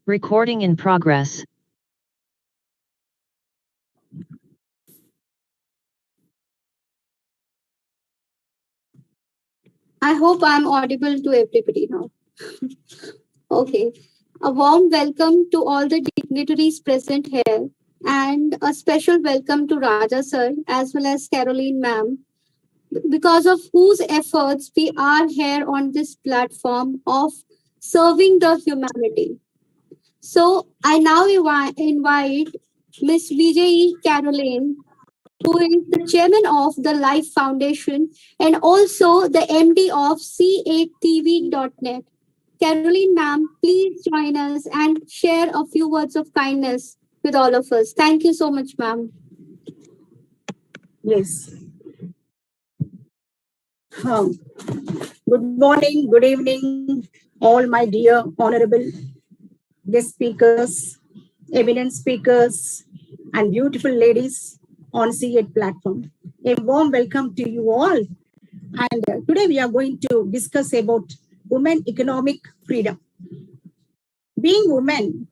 Recording in progress. I hope I'm audible to everybody now. Okay. A warm welcome to all the dignitaries present here, and a special welcome to Raja sir as well as Caroline ma'am, because of whose efforts we are here on this platform of serving the humanity. So I now invite Miss Vijay Caroline, who is the chairman of the Life Foundation and also the MD of C8TV.net. Caroline, ma'am, please join us and share a few words of kindness with all of us. Thank you so much, ma'am. Yes. Good morning, good evening, all my dear honorable guest speakers, eminent speakers, and beautiful ladies on C8 platform. A warm welcome to you all. And today we are going to discuss about women economic freedom. Being women,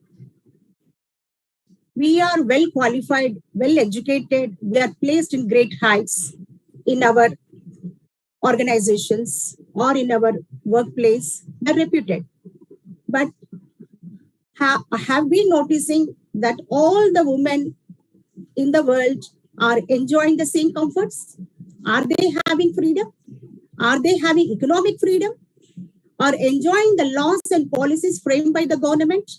we are well qualified, well educated, we are placed in great heights in our organizations or in our workplace, are reputed. But have we noticing that all the women in the world are enjoying the same comforts? Are they having freedom? Are they having economic freedom? Are enjoying the laws and policies framed by the government?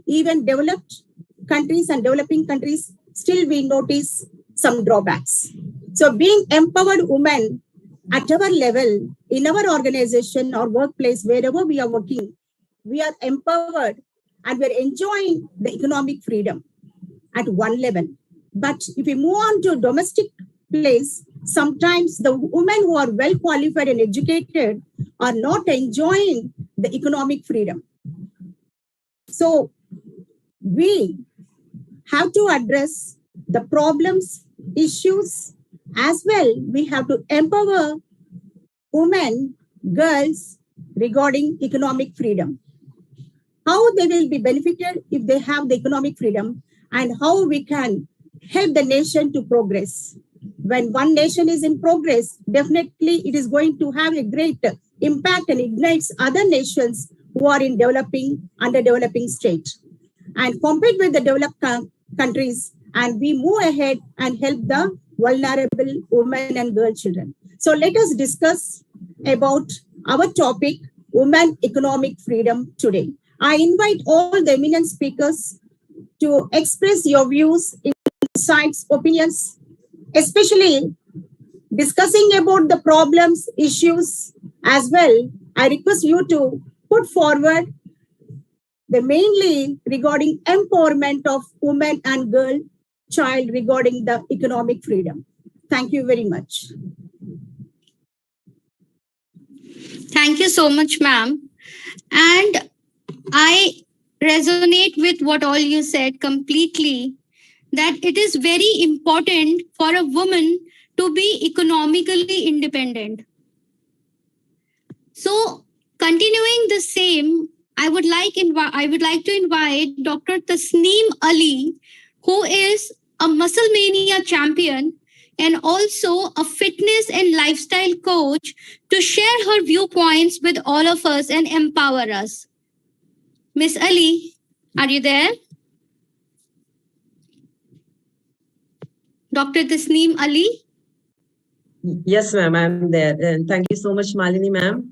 Even developed countries and developing countries, still we notice some drawbacks. So being empowered women at our level, in our organization or workplace, wherever we are working, we are empowered and we're enjoying the economic freedom at one level. But if we move on to domestic place, sometimes the women who are well qualified and educated are not enjoying the economic freedom. So we have to address the problems, issues, as well. We have to empower women, girls regarding economic freedom. How they will be benefited if they have the economic freedom, and how we can help the nation to progress. When one nation is in progress, definitely it is going to have a great impact and ignites other nations who are in developing, underdeveloping state, and compete with the developed countries, and we move ahead and help the vulnerable women and girl children. So let us discuss about our topic, women economic freedom today. I invite all the eminent speakers to express your views, insights, opinions, especially discussing about the problems, issues as well. I request you to put forward the mainly regarding empowerment of women and girl child regarding the economic freedom. Thank you very much. Thank you so much, ma'am. And I resonate with what all you said completely, that it is very important for a woman to be economically independent. So, continuing the same, I would like to invite Dr. Tasneem Ali, who is a Muscle Mania champion and also a fitness and lifestyle coach, to share her viewpoints with all of us and empower us. Miss Ali, are you there? Dr. Tasneem Ali? Yes, ma'am, I'm there. And thank you so much, Malini, ma'am.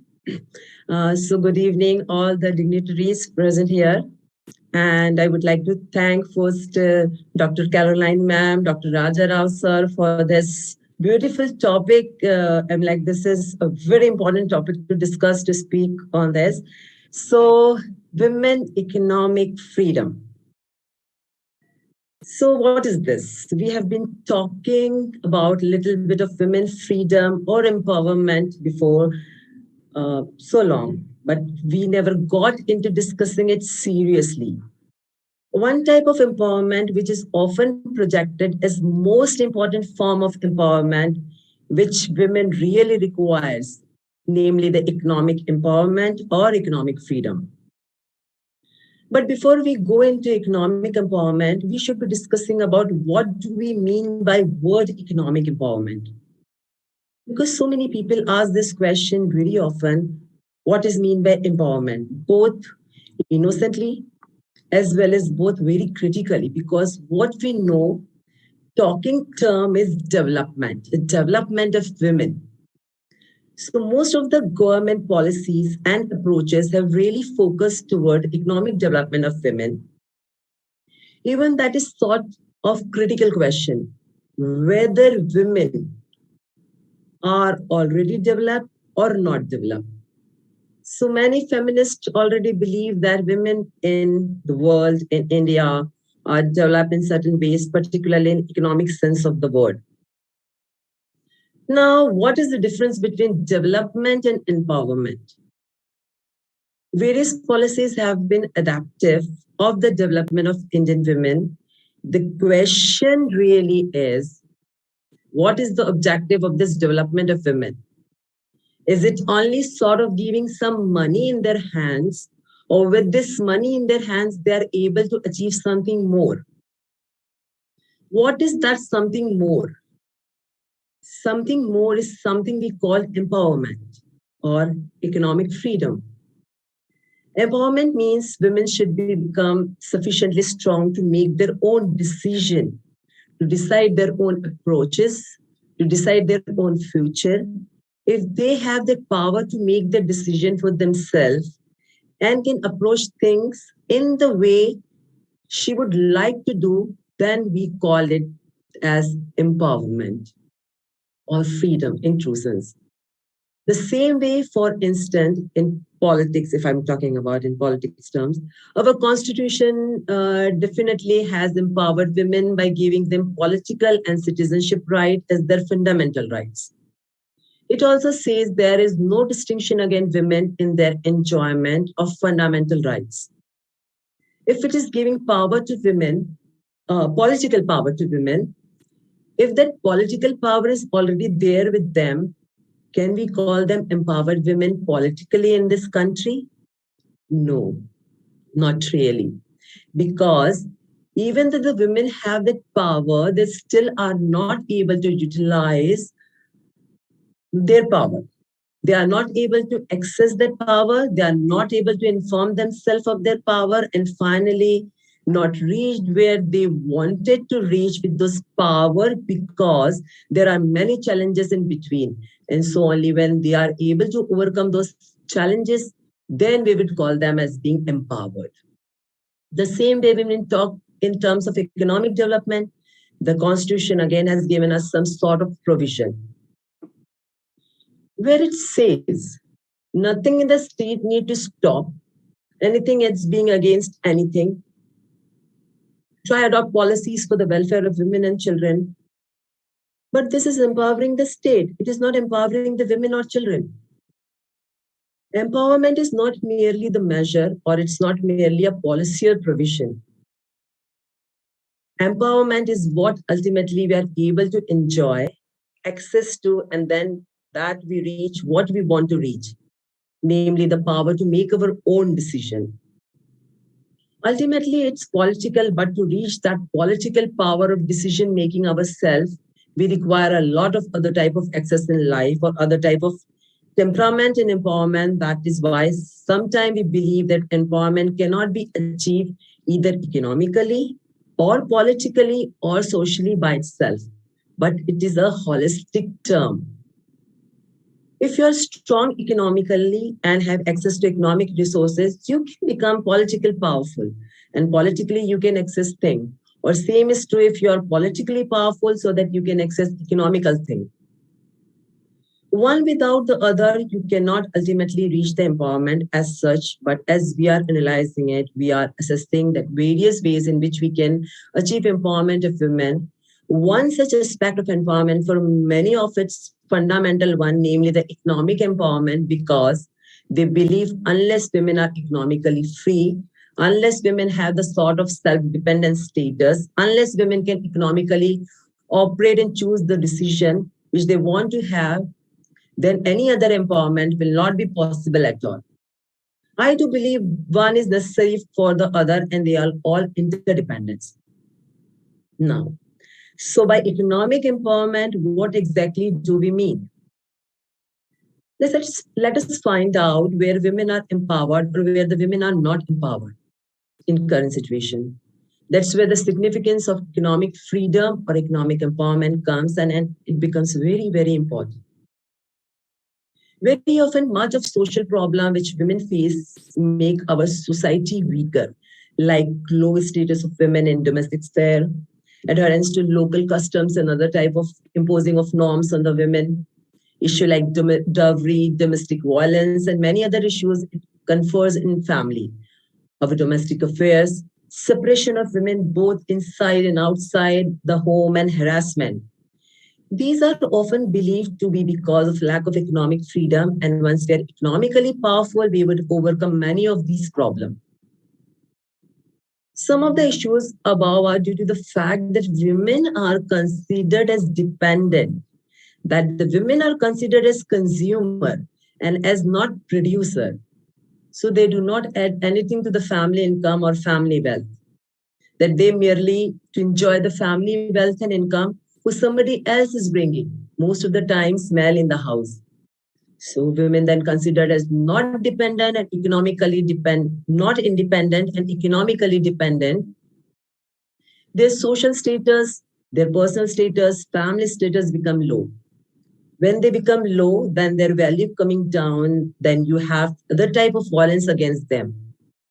So good evening, all the dignitaries present here. And I would like to thank first Dr. Caroline, ma'am, Dr. Raja Rao, sir, for this beautiful topic. I'm like, this is a very important topic to discuss, to speak on this. So, women economic freedom. So what is this? We have been talking about a little bit of women freedom or empowerment before so long, but we never got into discussing it seriously. One type of empowerment which is often projected as most important form of empowerment, which women really requires, namely the economic empowerment or economic freedom. But before we go into economic empowerment, we should be discussing about what do we mean by word economic empowerment. Because so many people ask this question very often, what is mean by empowerment? Both innocently as well as both very critically, because what we know, talking term is development, the development of women. So most of the government policies and approaches have really focused toward economic development of women. Even that is sort of critical question, whether women are already developed or not developed. So many feminists already believe that women in the world, in India, are developed in certain ways, particularly in economic sense of the word. Now, what is the difference between development and empowerment? Various policies have been adaptive of the development of Indian women. The question really is, what is the objective of this development of women? Is it only sort of giving some money in their hands, or with this money in their hands, they are able to achieve something more? What is that something more? Something more is something we call empowerment or economic freedom. Empowerment means women should become sufficiently strong to make their own decision, to decide their own approaches, to decide their own future. If they have the power to make the decision for themselves and can approach things in the way she would like to do, then we call it as empowerment or freedom in true sense. The same way, for instance, in politics, if I'm talking about in politics terms, our constitution definitely has empowered women by giving them political and citizenship rights as their fundamental rights. It also says there is no distinction against women in their enjoyment of fundamental rights. If it is giving power to women, political power to women, if that political power is already there with them, can we call them empowered women politically in this country? No, not really. Because even though the women have that power, they still are not able to utilize their power. They are not able to access that power. They are not able to inform themselves of their power, and finally not reach where they wanted to reach with those power, because there are many challenges in between. And so only when they are able to overcome those challenges, then we would call them as being empowered. The same way women talk in terms of economic development, the Constitution again has given us some sort of provision where it says nothing in the state need to stop anything it's being against anything. Try adopt policies for the welfare of women and children. But this is empowering the state. It is not empowering the women or children. Empowerment is not merely the measure, or it's not merely a policy or provision. Empowerment is what ultimately we are able to enjoy, access to, and then that we reach what we want to reach, namely the power to make our own decision. Ultimately, it's political, but to reach that political power of decision making ourselves, we require a lot of other type of access in life or other type of temperament and empowerment. That is why sometimes we believe that empowerment cannot be achieved either economically or politically or socially by itself, but it is a holistic term. If you are strong economically and have access to economic resources, you can become politically powerful, and politically you can access things. Or same is true if you are politically powerful so that you can access economical things. One without the other, you cannot ultimately reach the empowerment as such, but as we are analyzing it, we are assessing that various ways in which we can achieve empowerment of women. One such aspect of empowerment for many of its fundamental one, namely the economic empowerment, because they believe unless women are economically free, unless women have the sort of self-dependent status, unless women can economically operate and choose the decision which they want to have, then any other empowerment will not be possible at all. I do believe one is necessary for the other and they are all interdependent. Now, so by economic empowerment, what exactly do we mean? Let us find out where women are empowered or where the women are not empowered in current situation. That's where the significance of economic freedom or economic empowerment comes and it becomes very, very important. Very often, much of social problem which women face make our society weaker, like low status of women in domestic sphere, adherence to local customs and other type of imposing of norms on the women, issue like dowry, domestic violence, and many other issues it confers in family, of domestic affairs, separation of women both inside and outside the home, and harassment. These are often believed to be because of lack of economic freedom, and once we are economically powerful, we would overcome many of these problems. Some of the issues above are due to the fact that women are considered as dependent, that the women are considered as consumer and as not producer. So they do not add anything to the family income or family wealth, that they merely to enjoy the family wealth and income who somebody else is bringing, most of the time male in the house. So women then considered as not dependent and economically not independent and economically dependent. Their social status, their personal status, family status become low. When they become low, then their value coming down, then you have other type of violence against them.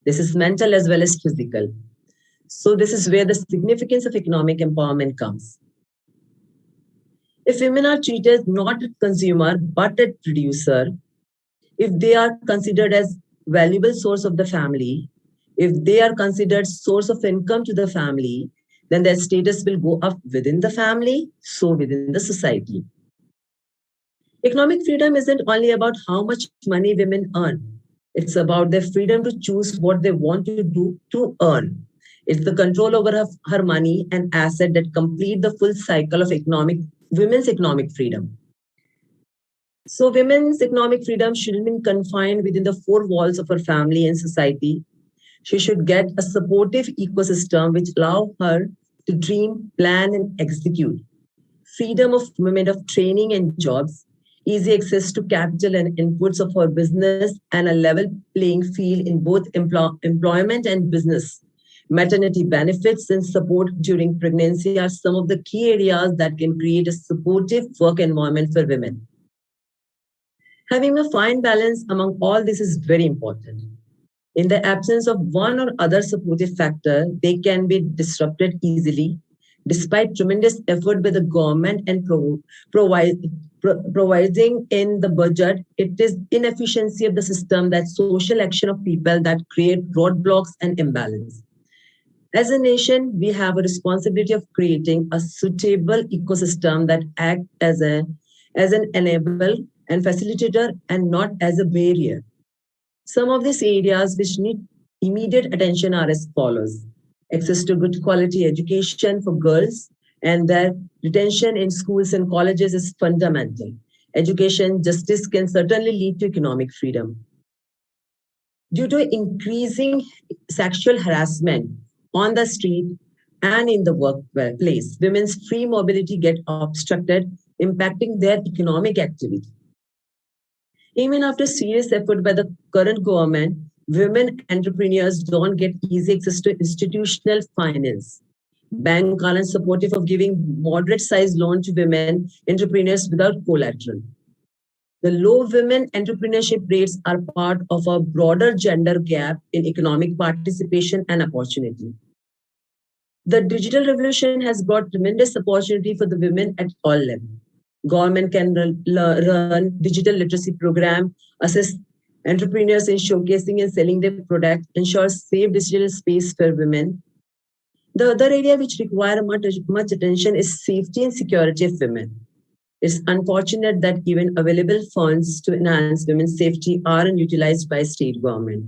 This is mental as well as physical. So this is where the significance of economic empowerment comes. If women are treated not as consumer, but as producer, if they are considered as valuable source of the family, if they are considered source of income to the family, then their status will go up within the family, so within the society. Economic freedom isn't only about how much money women earn. It's about their freedom to choose what they want to do to earn. It's the control over her money and asset that complete the full cycle of women's economic freedom. So women's economic freedom shouldn't be confined within the four walls of her family and society. She should get a supportive ecosystem which allow her to dream, plan, and execute. Freedom of movement of training and jobs, easy access to capital and inputs of her business, and a level playing field in both employment and business. Maternity benefits and support during pregnancy are some of the key areas that can create a supportive work environment for women. Having a fine balance among all this is very important. In the absence of one or other supportive factor, they can be disrupted easily, despite tremendous effort by the government and providing in the budget. It is inefficiency of the system, that social action of people that create roadblocks and imbalance. As a nation, we have a responsibility of creating a suitable ecosystem that acts as an enabler and facilitator and not as a barrier. Some of these areas which need immediate attention are as follows: access to good quality education for girls, and their retention in schools and colleges is fundamental. Education justice can certainly lead to economic freedom. Due to increasing sexual harassment on the street and in the workplace, women's free mobility get obstructed, impacting their economic activity. Even after serious effort by the current government, women entrepreneurs don't get easy access to institutional finance. Banks aren't supportive of giving moderate-sized loan to women entrepreneurs without collateral. The low women entrepreneurship rates are part of a broader gender gap in economic participation and opportunity. The digital revolution has brought tremendous opportunity for the women at all levels. Government can run digital literacy program, assist entrepreneurs in showcasing and selling their product, ensure safe digital space for women. The other area which require much attention is safety and security of women. It's unfortunate that even available funds to enhance women's safety aren't utilized by state government.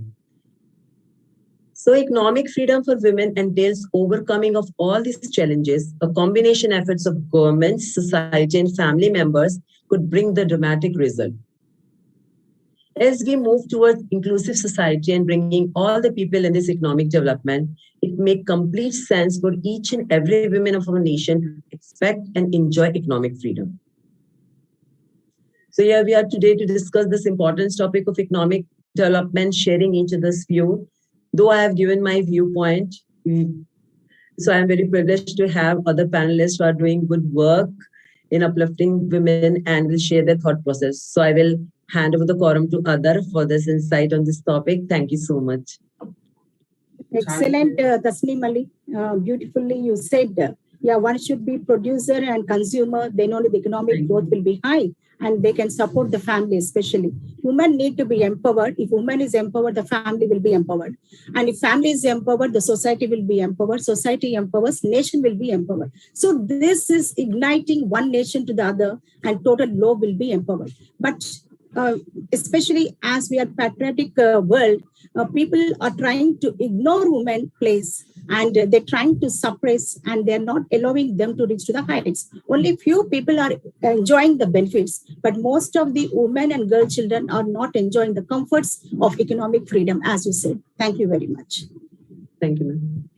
So economic freedom for women entails overcoming of all these challenges. A combination efforts of government, society, and family members could bring the dramatic result. As we move towards inclusive society and bringing all the people in this economic development, it makes complete sense for each and every woman of our nation to expect and enjoy economic freedom. So here we are today to discuss this important topic of economic development, sharing each other's view. Though I have given my viewpoint, so I am very privileged to have other panelists who are doing good work in uplifting women and will share their thought process. So I will hand over the quorum to Adar for this insight on this topic. Thank you so much. Excellent, Tasneem Ali. Beautifully you said, yeah, one should be producer and consumer, then only the economic growth will be high and they can support the family especially. Women need to be empowered. If woman is empowered, the family will be empowered. And if family is empowered, the society will be empowered. Society empowers, nation will be empowered. So this is igniting one nation to the other and total globe will be empowered. But especially as we are patriotic world, people are trying to ignore women place and they're trying to suppress and they're not allowing them to reach to the heights. Only few people are enjoying the benefits, but most of the women and girl children are not enjoying the comforts of economic freedom, as you said. Thank you very much. Thank you, ma'am.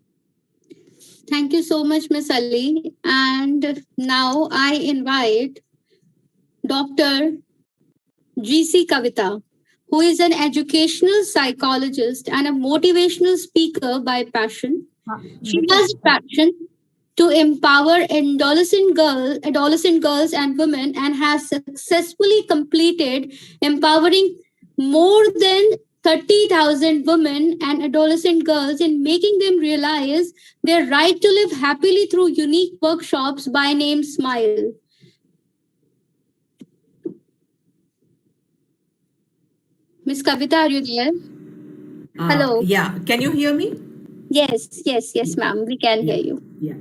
Thank you so much, Miss Ali. And now I invite Dr. G.C. Kavita, who is an educational psychologist and a motivational speaker by passion. She has passion to empower adolescent girls and women and has successfully completed empowering more than 30,000 women and adolescent girls in making them realize their right to live happily through unique workshops by name Smile. Miss Kavita, are you there? Hello. Yeah. Can you hear me? Yes, ma'am. We can hear you. Yeah.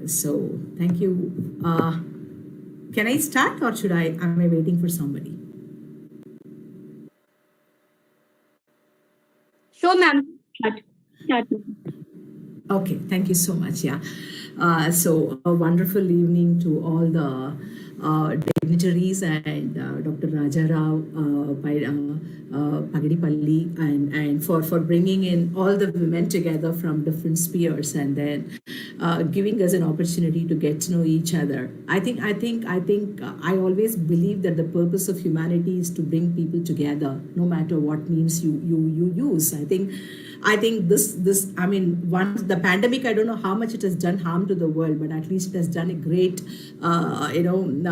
So thank you. Can I start or am I waiting for somebody? Sure, ma'am. Start. Okay, thank you so much. Yeah. So a wonderful evening to all the dignitaries and Dr. Raja Rao, Pagidipalli, and for bringing in all the women together from different spheres and then giving us an opportunity to get to know each other. I always believe that the purpose of humanity is to bring people together, no matter what means you use. I think this once the pandemic, I don't know how much it has done harm to the world, but at least it has done a great,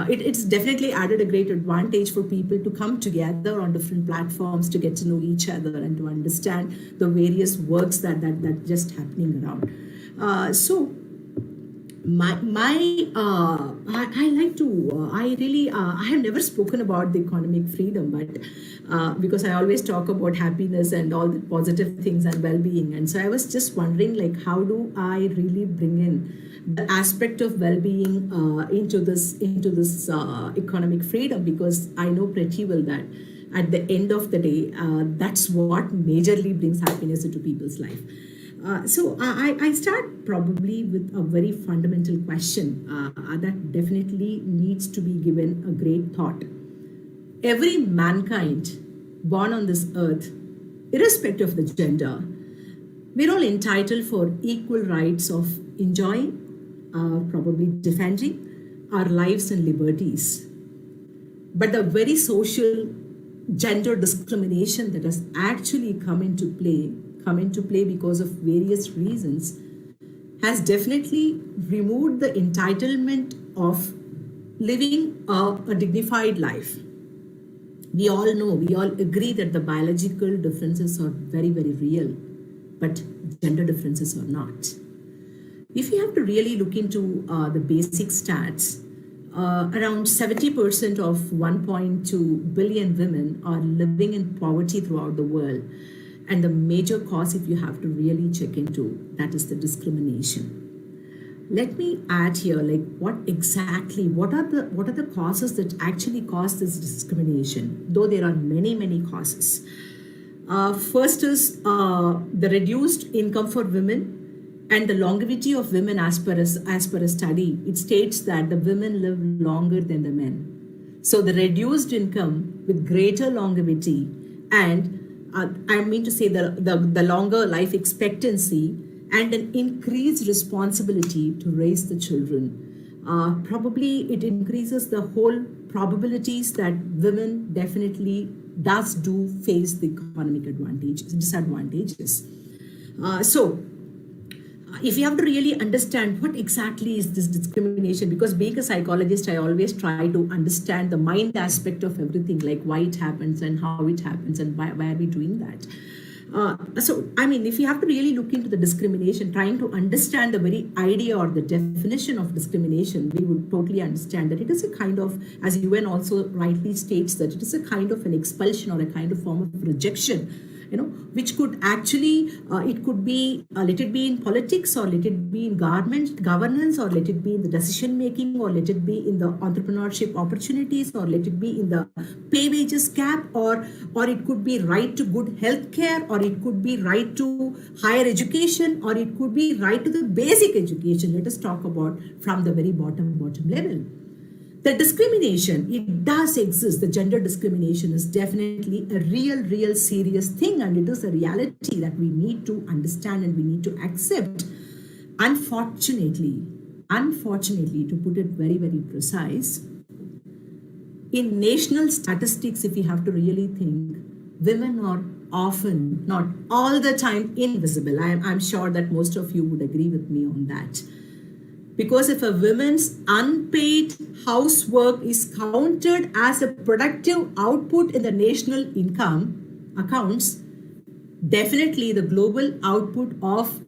it's definitely added a great advantage for people to come together on different platforms to get to know each other and to understand the various works that just happening around. I have never spoken about the economic freedom, but because I always talk about happiness and all the positive things and well-being. And so I was just wondering, like, how do I really bring in the aspect of well-being into this economic freedom? Because I know pretty well that at the end of the day, that's what majorly brings happiness into people's life. So I start probably with a very fundamental question that definitely needs to be given a great thought. Every mankind born on this earth, irrespective of the gender, we're all entitled for equal rights of enjoying, probably defending our lives and liberties. But the very social gender discrimination that has actually come into play because of various reasons, has definitely removed the entitlement of living a dignified life. We all agree that the biological differences are very, very real, but gender differences are not. If you have to really look into the basic stats, around 70% of 1.2 billion women are living in poverty throughout the world. And the major cause, if you have to really check into, that is the discrimination. Let me add here, like, what are the causes that actually cause this discrimination? Though there are many, many causes. First is the reduced income for women and the longevity of women as per a study. It states that the women live longer than the men. So the reduced income with greater longevity and I mean to say the longer life expectancy and an increased responsibility to raise the children. Probably it increases the whole probabilities that women definitely do face the economic disadvantages. So if you have to really understand what exactly is this discrimination, because being a psychologist, I always try to understand the mind aspect of everything, like why it happens and how it happens and why are we doing that. So, I mean, if you have to really look into the discrimination, trying to understand the very idea or the definition of discrimination, we would totally understand that it is a kind of, as UN also rightly states, that it is a kind of an expulsion or a kind of form of rejection, which could actually, it could be, let it be in politics or let it be in governance or let it be in the decision making or let it be in the entrepreneurship opportunities or let it be in the pay wages gap or it could be right to good health care or it could be right to higher education or it could be right to the basic education. Let us talk about from the very bottom level. The discrimination, it does exist. The gender discrimination is definitely a real serious thing, and it is a reality that we need to understand and we need to accept. Unfortunately, to put it very precise, in national statistics, if you have to really think, women are often, not all the time, invisible. I'm sure that most of you would agree with me on that. Because if a woman's unpaid housework is counted as a productive output in the national income accounts, definitely the global output of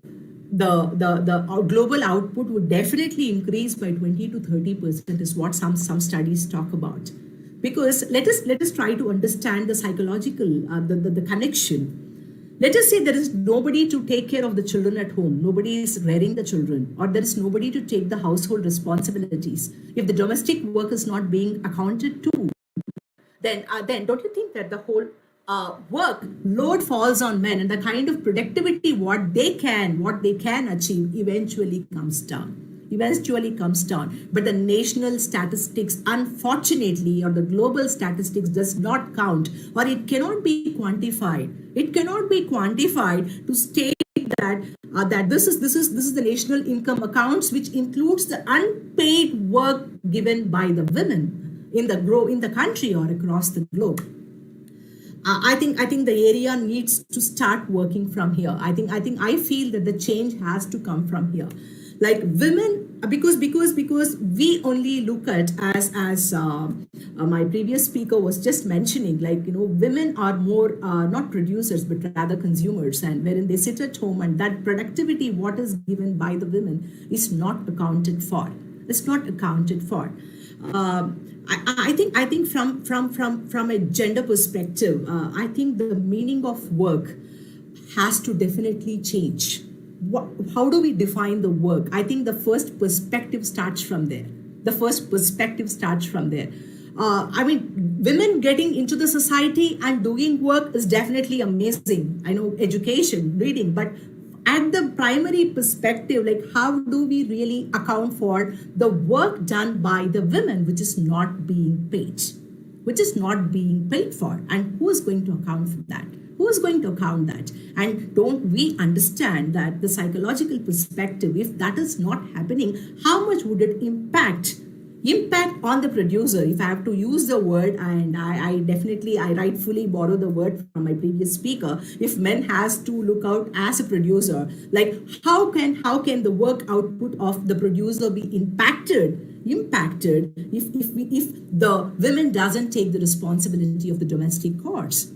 the global output would definitely increase by 20 to 30% is what some studies talk about. Because let us try to understand the psychological the connection. Let us say there is nobody to take care of the children at home. Nobody is rearing the children, or there is nobody to take the household responsibilities. If the domestic work is not being accounted to, then don't you think that the whole work load falls on men and the kind of productivity what they can achieve eventually comes down. But the national statistics, unfortunately, or the global statistics does not count, or it cannot be quantified. It cannot be quantified to state that this is the national income accounts, which includes the unpaid work given by the women in the country or across the globe. I think the area needs to start working from here. I feel that the change has to come from here. Like women, because we only look at as my previous speaker was just mentioning, like, women are more not producers but rather consumers, and wherein they sit at home and that productivity what is given by the women is not accounted for. It's not accounted for. I think from a gender perspective, I think the meaning of work has to definitely change. How do we define the work? I think the first perspective starts from there. I mean, women getting into the society and doing work is definitely amazing. I know education, reading, but at the primary perspective, like how do we really account for the work done by the women, which is not being paid for? And who is going to account for that? And don't we understand that the psychological perspective, if that is not happening, how much would it impact on the producer? If I have to use the word, and I rightfully borrow the word from my previous speaker, if men has to look out as a producer, like how can the work output of the producer be impacted if the women doesn't take the responsibility of the domestic chores?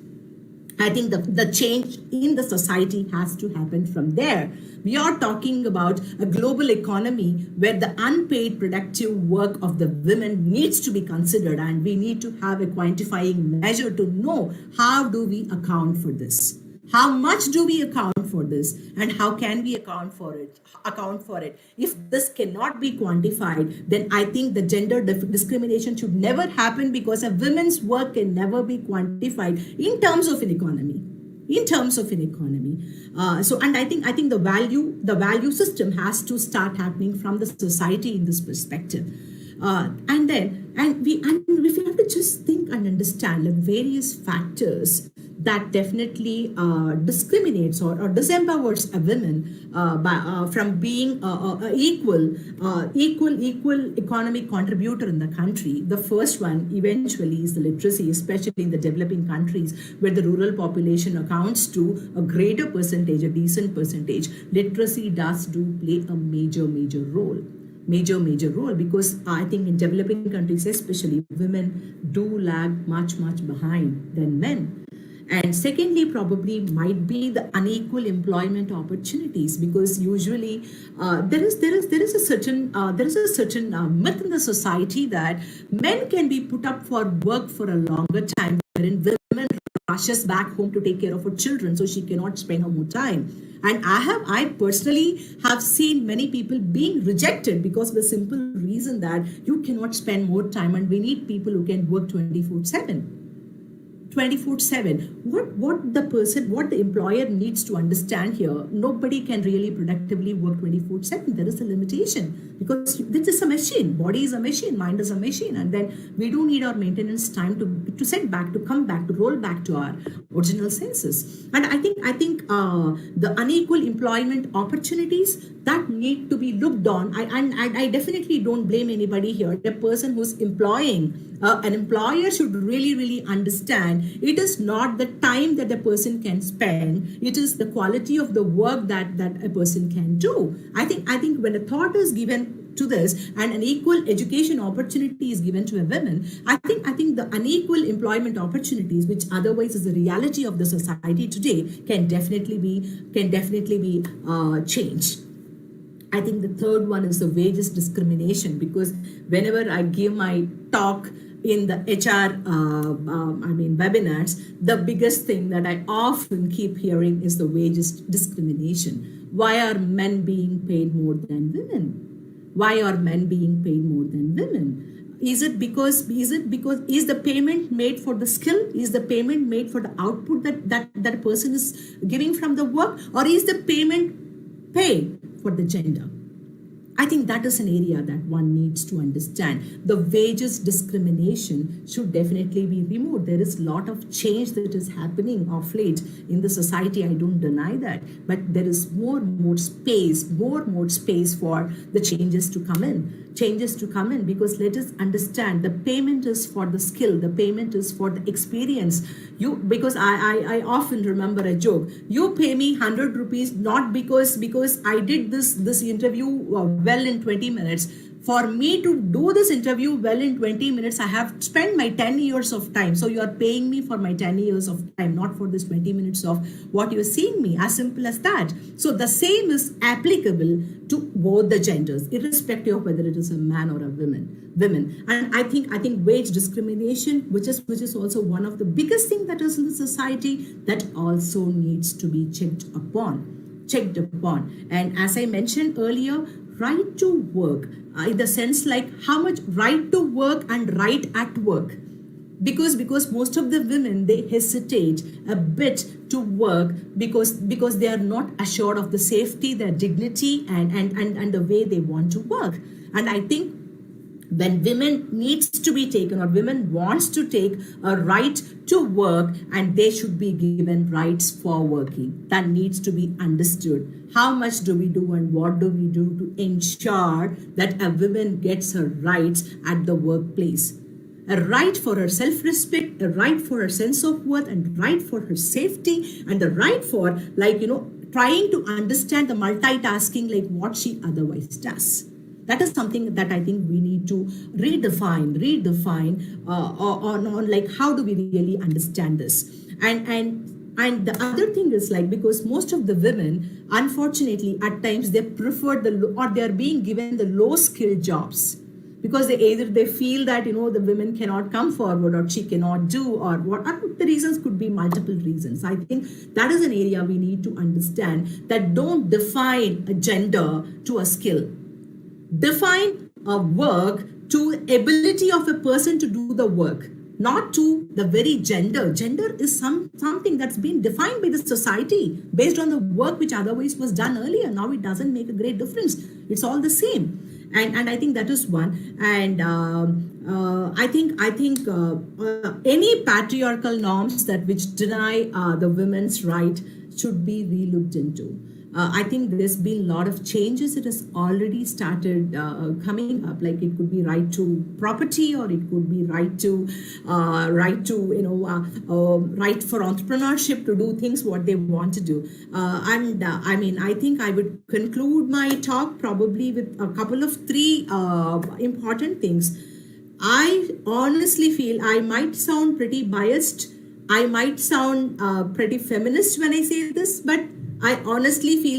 I think the change in the society has to happen from there. We are talking about a global economy where the unpaid productive work of the women needs to be considered, and we need to have a quantifying measure to know how do we account for this. How much do we account for this, and how can we account for it? If this cannot be quantified, then I think the gender discrimination should never happen, because a woman's work can never be quantified in terms of an economy. And I think the value system has to start happening from the society in this perspective. If we have to always think and understand the various factors that definitely discriminates or disempowers a woman from being equal economic contributor in the country. The first one eventually is the literacy, especially in the developing countries where the rural population accounts to a greater percentage, a decent percentage. Literacy does play a major role. Major role, because I think in developing countries especially, women do lag much behind than men. And secondly, probably might be the unequal employment opportunities, because usually there is a certain myth in the society that men can be put up for work for a longer time, wherein women rushes back home to take care of her children, so she cannot spend her more time. And I personally have seen many people being rejected because of the simple reason that you cannot spend more time, and we need people who can work 24/7. What the employer needs to understand here, nobody can really productively work 24/7. There is a limitation, because this is a machine. Body is a machine, mind is a machine, and then we do need our maintenance time to set back, to come back, to roll back to our original senses. And I think the unequal employment opportunities that need to be looked on. I definitely don't blame anybody here. The person who's employing, an employer should really understand it is not the time that the person can spend, it is the quality of the work that a person can do. I think when a thought is given to this and an equal education opportunity is given to a woman, I think the unequal employment opportunities, which otherwise is the reality of the society today, can definitely be changed. I think the third one is the wages discrimination, because whenever I give my talk in the HR webinars, the biggest thing that I often keep hearing is the wages discrimination. Why are men being paid more than women? Why are men being paid more than women? Is the payment made for the skill? Is the payment made for the output that a person is giving from the work? Or is the payment paid for the gender? I think that is an area that one needs to understand. The wages discrimination should definitely be removed. There is a lot of change that is happening of late in the society. I don't deny that. But there is more space for the changes to come in. Because let us understand, the payment is for the skill, the payment is for the experience. Because I often remember a joke. You pay me 100 rupees not because I did this interview well in 20 minutes. For me to do this interview well in 20 minutes, I have spent my 10 years of time. So you are paying me for my 10 years of time, not for this 20 minutes of what you're seeing me. As simple as that. So the same is applicable to both the genders, irrespective of whether it is a man or a women. And I think wage discrimination, which is also one of the biggest things that is in the society, that also needs to be checked upon. And as I mentioned earlier, right to work, in the sense like how much right to work and right at work. Because most of the women, they hesitate a bit to work because they are not assured of the safety, their dignity, and the way they want to work. And I think when women needs to be taken, or women wants to take a right to work, and they should be given rights for working, that needs to be understood. How much do we do and what do we do to ensure that a woman gets her rights at the workplace? A right for her self-respect, a right for her sense of worth, and right for her safety, and the right for, trying to understand the multitasking like what she otherwise does. That is something that I think we need to redefine on like how do we really understand this. And the other thing is because most of the women, unfortunately, at times they prefer or they are being given the low skilled jobs, because they feel that the women cannot come forward, or she cannot do, or what the reasons could be multiple reasons. I think that is an area we need to understand, that don't define a gender to a skill. Define a work to ability of a person to do the work, not to the very gender. Gender is something that's been defined by the society based on the work which otherwise was done earlier. Now it doesn't make a great difference. It's all the same. and I think that is one. And I think any patriarchal norms that which deny the women's right should be relooked into. I think there's been a lot of changes. It has already started coming up. Like it could be right to property, or it could be right to right for entrepreneurship to do things what they want to do. I mean, I think I would conclude my talk probably with a couple of three important things. I honestly feel I might sound pretty biased. I might sound pretty feminist when I say this, but I honestly feel